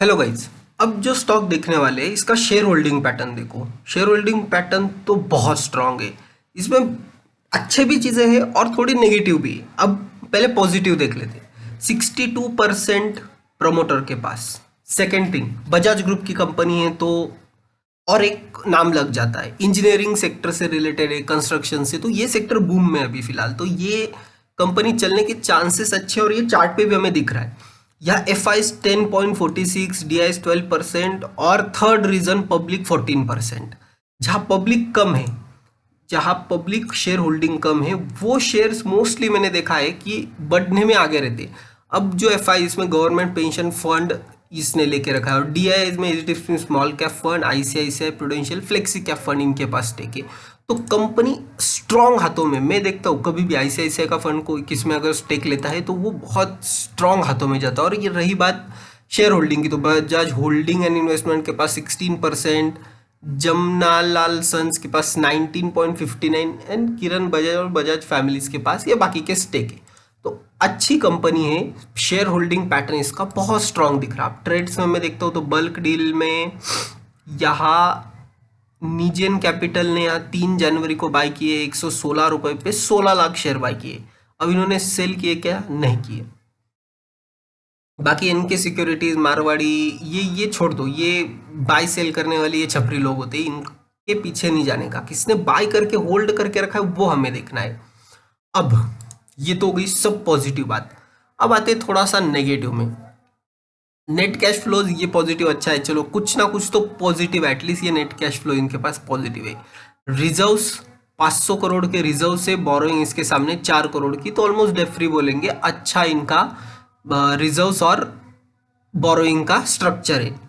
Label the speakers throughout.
Speaker 1: Hello guys. अब जो stock देखने वाले हैं इसका शेयर होल्डिंग पैटर्न देखो। शेयर होल्डिंग पैटर्न तो बहुत स्ट्रांग है। इसमें अच्छे भी चीज़ें हैं और थोड़ी नेगेटिव भी है। अब पहले पॉजिटिव देख लेते हैं। 62% प्रमोटर के पास। सेकेंड थिंग, बजाज ग्रुप की कंपनी है तो और एक नाम लग जाता है, इंजीनियरिंग सेक्टर से रिलेटेड है, कंस्ट्रक्शन से, तो ये सेक्टर बूम में है अभी फिलहाल, तो ये कंपनी चलने के चांसेस अच्छे हैं और ये चार्ट पे भी हमें दिख रहा है। यहाँ एफ आई 10.46, डी आई 12% और थर्ड रीजन पब्लिक 14%। जहाँ पब्लिक कम है, जहाँ पब्लिक शेयर होल्डिंग कम है, वो शेयर्स मोस्टली मैंने देखा है कि बढ़ने में आगे रहते हैं। अब जो एफ आई इसमें गवर्नमेंट पेंशन फंड इसने लेके रखा है और डी आई में H small cap fund, ICICI prudential, flexi cap fund इनके पास स्टेक है। तो कंपनी स्ट्रांग हाथों में, मैं देखता हूँ कभी भी आईसीआईसीआई का फंड को किस में अगर स्टेक लेता है तो वो बहुत स्ट्रांग हाथों में जाता है। और ये रही बात शेयर होल्डिंग की, तो बजाज होल्डिंग एंड इन्वेस्टमेंट के पास 16%, जमनालाल सन्स के पास 19.59 एंड किरण बजाज और बजाज फैमिलीज के पास ये बाकी के स्टेक है। तो अच्छी कंपनी है। शेयर होल्डिंग पैटर्न इसका बहुत स्ट्रांग दिख रहा है। ट्रेड्स में मैं देखता हूँ तो बल्क डील में यहाँ नीजेन कैपिटल ने यहाँ 3 जनवरी को बाय किए 116 रुपये पे 16 लाख शेयर बाय किए। अब इन्होंने सेल किए क्या? नहीं किए। बाकी इनके सिक्योरिटीज मारवाड़ी, ये छोड़ दो, ये बाय सेल करने वाले ये छपरी लोग होते हैं, इनके पीछे नहीं जाने का। किसने बाय करके होल्ड करके रखा है वो हमें देखना है। अब ये तो हो गई सब पॉजिटिव बात। अब आते हैं थोड़ा सा नेगेटिव में। नेट कैश फ्लो ये पॉजिटिव अच्छा है, चलो कुछ ना कुछ तो पॉजिटिव, एटलीस्ट ये नेट कैश फ्लो इनके पास पॉजिटिव है। रिजर्व्स 500 करोड़ के रिजर्व से बोरोइंग इसके सामने 4 करोड़ की, तो ऑलमोस्ट डेट फ्री बोलेंगे। अच्छा इनका रिजर्व्स और बोरोइंग का स्ट्रक्चर है।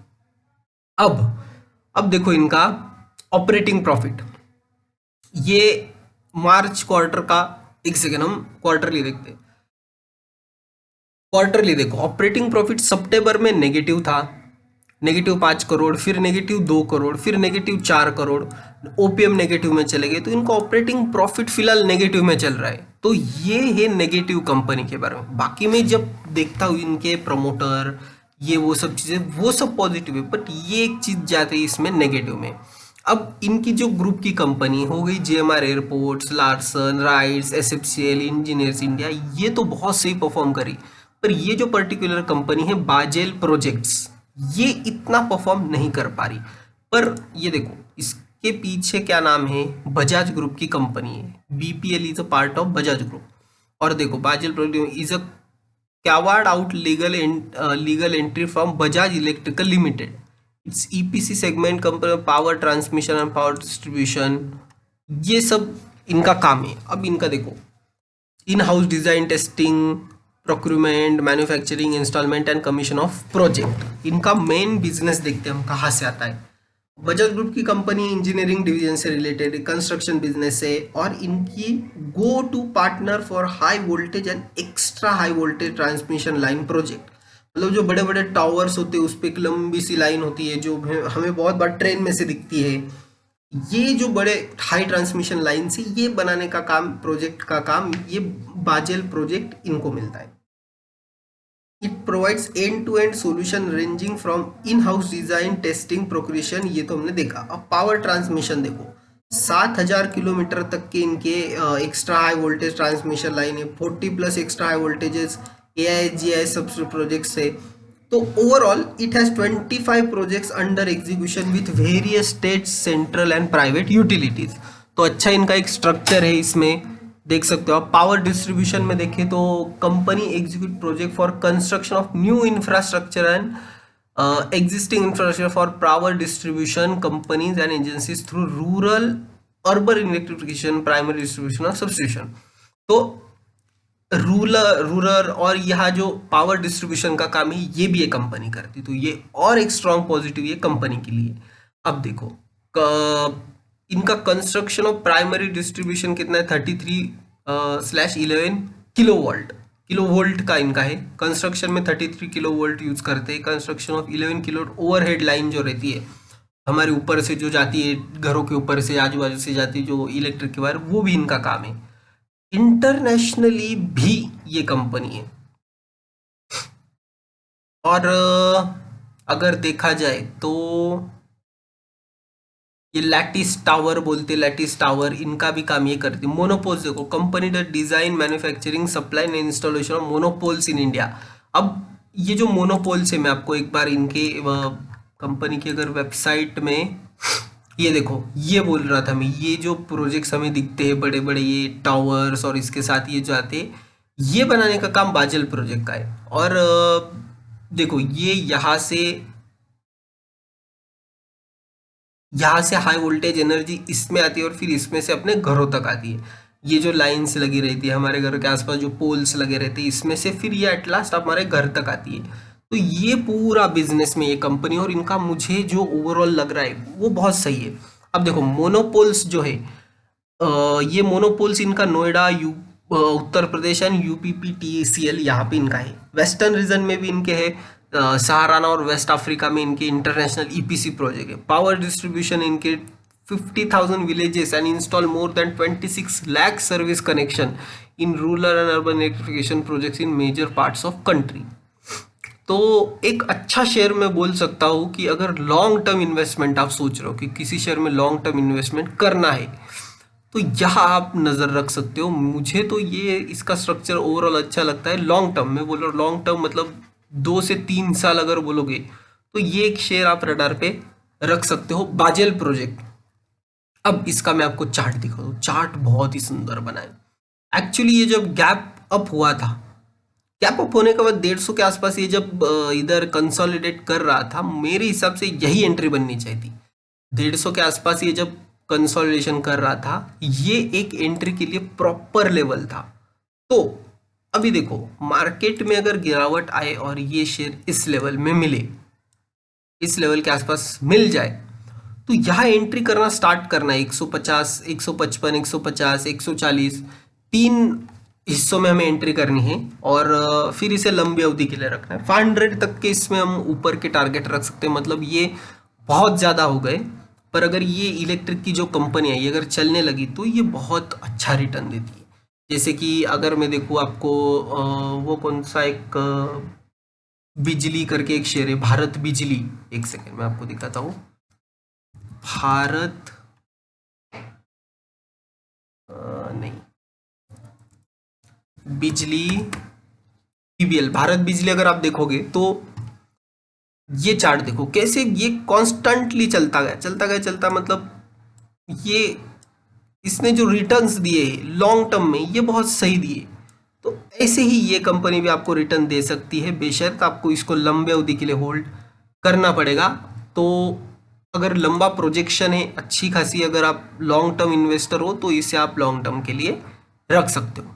Speaker 1: अब अब देखो इनका ऑपरेटिंग प्रॉफिट, ये मार्च क्वार्टर का, एक सेकेंड हम क्वार्टरली देखते हैं। क्वार्टरली देखो, ऑपरेटिंग प्रॉफिट सितंबर में नेगेटिव था, -5 करोड़, फिर -2 करोड़, फिर -4 करोड़, ओपीएम नेगेटिव में चले गए, तो इनका ऑपरेटिंग प्रॉफिट फिलहाल नेगेटिव में चल रहा है। तो ये है नेगेटिव कंपनी के बारे में। बाकी मैं जब देखता हूँ इनके प्रमोटर, ये वो सब चीज़ें, वो सब पॉजिटिव है, बट ये एक चीज़ जाती है इसमें नेगेटिव में। अब इनकी जो ग्रुप की कंपनी हो गई, JMR airports, Larsen rides, SFCL, engineers India, ये तो बहुत सही परफॉर्म करी। पर ये जो पर्टिकुलर कंपनी है बाजेल प्रोजेक्ट्स, ये इतना परफॉर्म नहीं कर पा रही। पर ये देखो इसके पीछे क्या नाम है, बजाज ग्रुप की कंपनी है, BPL is a part of Bajaj group. और देखो Bajel project is a carved out legal entry from Bajaj Electrical Limited. It's EPC segment company, power transmission and power distribution, ये सब इनका काम है। अब इनका देखो, in house design, testing, procurement, manufacturing, installment and commission of project, इनका main business देखते हैं हम कहाँ से आता है। बजाज ग्रुप की कंपनी इंजीनियरिंग डिवीजन से रिलेटेड कंस्ट्रक्शन बिजनेस है और इनकी go to partner for high voltage and extra high voltage transmission line project. मतलब जो बड़े बड़े टावर्स होते हैं उस पर एक लंबी सी लाइन होती है जो हमें बहुत बार ट्रेन में से दिखती है। ये जो बड़े हाई ट्रांसमिशन लाइन से ये बनाने का काम, प्रोजेक्ट का काम, ये बाजेल प्रोजेक्ट इनको मिलता है। It provides end to end solution ranging from in house design, testing, procurement, ये तो हमने देखा। अब पावर ट्रांसमिशन देखो, 7,000 किलोमीटर तक के इनके extra high voltage transmission line है, 40+ extra high voltages AI GI सब प्रोजेक्ट्स है। तो overall it has 25 projects under execution with various state, central and private utilities. तो अच्छा इनका एक स्ट्रक्चर है इसमें, देख सकते हो आप। पावर डिस्ट्रीब्यूशन में देखें तो company execute project for construction of new infrastructure and existing infrastructure for power distribution companies and agencies through rural urban electrification, primary distribution और सब्सटीट्यूशन। तो रूरल और यहाँ जो पावर डिस्ट्रीब्यूशन का काम है ये भी ये कंपनी करती, तो ये और एक स्ट्रॉन्ग पॉजिटिव ये कंपनी के लिए। अब देखो इनका कंस्ट्रक्शन ऑफ प्राइमरी डिस्ट्रीब्यूशन कितना है, 33/11 किलो वोल्ट का इनका है। कंस्ट्रक्शन में 33 किलो वोल्ट यूज करते हैं। Construction of 11 kilo overhead line जो रहती है हमारे ऊपर से, जो जाती है घरों के ऊपर से, आजू बाजू से जाती है जो इलेक्ट्रिक के वायर, वो भी इनका काम है। इंटरनेशनली भी ये कंपनी है। और अगर देखा जाए तो ये लैटिस टावर बोलते, लैटिस टावर इनका भी काम ये करती है। मोनोपोल्स देखो, company that design manufacturing supply and installation of monopoles in India. अब ये जो मोनोपोल्स है, मैं आपको एक बार इनके कंपनी की अगर वेबसाइट में, ये देखो, ये बोल रहा था मैं, ये जो प्रोजेक्ट्स हमें दिखते हैं बड़े बड़े, ये टावर्स और इसके साथ ये जो आते हैं, ये बनाने का काम बाजल प्रोजेक्ट का है। और देखो ये यहाँ से हाई वोल्टेज एनर्जी इसमें आती है और फिर इसमें से अपने घरों तक आती है। ये जो लाइंस लगी रहती है हमारे घर के आसपास, जो पोल्स लगे रहते हैं, इसमें से फिर ये एट लास्ट हमारे घर तक आती है। तो ये पूरा बिजनेस में ये कंपनी, और इनका मुझे जो ओवरऑल लग रहा है वो बहुत सही है। अब देखो मोनोपोल्स जो है, ये मोनोपोल्स इनका नोएडा, उत्तर प्रदेश एंड यूपीपीटीसीएल यहाँ पे इनका है। वेस्टर्न रीजन में भी इनके है, सहाराना और वेस्ट अफ्रीका में इनके इंटरनेशनल ईपीसी प्रोजेक्ट है। पावर डिस्ट्रीब्यूशन इनके 50,000 villages and install more than 26 lakh service connection in rural and urban electrification projects in major parts of country. तो एक अच्छा शेयर मैं बोल सकता हूँ कि अगर लॉन्ग टर्म इन्वेस्टमेंट आप सोच रहे हो कि किसी शेयर में लॉन्ग टर्म इन्वेस्टमेंट करना है, तो यहाँ आप नज़र रख सकते हो। मुझे तो ये इसका स्ट्रक्चर ओवरऑल अच्छा लगता है। लॉन्ग टर्म में बोल रहा हूँ, लॉन्ग टर्म मतलब 2 से 3 साल अगर बोलोगे, तो ये एक शेयर आप रडार पे रख सकते हो, बाजेल प्रोजेक्ट। अब इसका मैं आपको चार्ट दिखा दूँ, चार्ट बहुत ही सुंदर बना है। एक्चुअली ये जब गैप अप हुआ था, गैप अप होने के बाद 150 के आसपास ये जब इधर कंसोलिडेट कर रहा था, मेरे हिसाब से यही एंट्री बननी चाहिए थी। 150 के आसपास ये जब कंसोलिडेशन कर रहा था, ये एक एंट्री के लिए प्रॉपर लेवल था। तो अभी देखो, मार्केट में अगर गिरावट आए और ये शेयर इस लेवल में मिले, इस लेवल के आसपास मिल जाए, तो यहाँ एंट्री करना स्टार्ट करना है। 150, 155, 150, 140, 3 हिस्सों में हमें एंट्री करनी है, और फिर इसे लंबी अवधि के लिए रखना है। 500 तक के इसमें हम ऊपर के टारगेट रख सकते हैं, मतलब ये बहुत ज़्यादा हो गए। पर अगर ये इलेक्ट्रिक की जो कंपनी है ये अगर चलने लगी तो ये बहुत अच्छा रिटर्न देती है। जैसे कि अगर मैं देखूँ आपको, वो कौन सा एक बिजली करके एक शेयर है, भारत बिजली। एक सेकेंड मैं आपको दिखाता हूँ। भारत नहीं, बिजली, बीबीएल, भारत बिजली। अगर आप देखोगे तो ये चार्ट देखो कैसे ये कॉन्स्टेंटली चलता गया, चलता गया, चलता, मतलब ये इसने जो रिटर्न्स दिए लॉन्ग टर्म में ये बहुत सही दिए। तो ऐसे ही ये कंपनी भी आपको रिटर्न दे सकती है, बेशर्त आपको इसको लंबे अवधि के लिए होल्ड करना पड़ेगा। तो अगर लंबा प्रोजेक्शन है अच्छी खासी, अगर आप लॉन्ग टर्म इन्वेस्टर हो, तो इसे आप लॉन्ग टर्म के लिए रख सकते हो।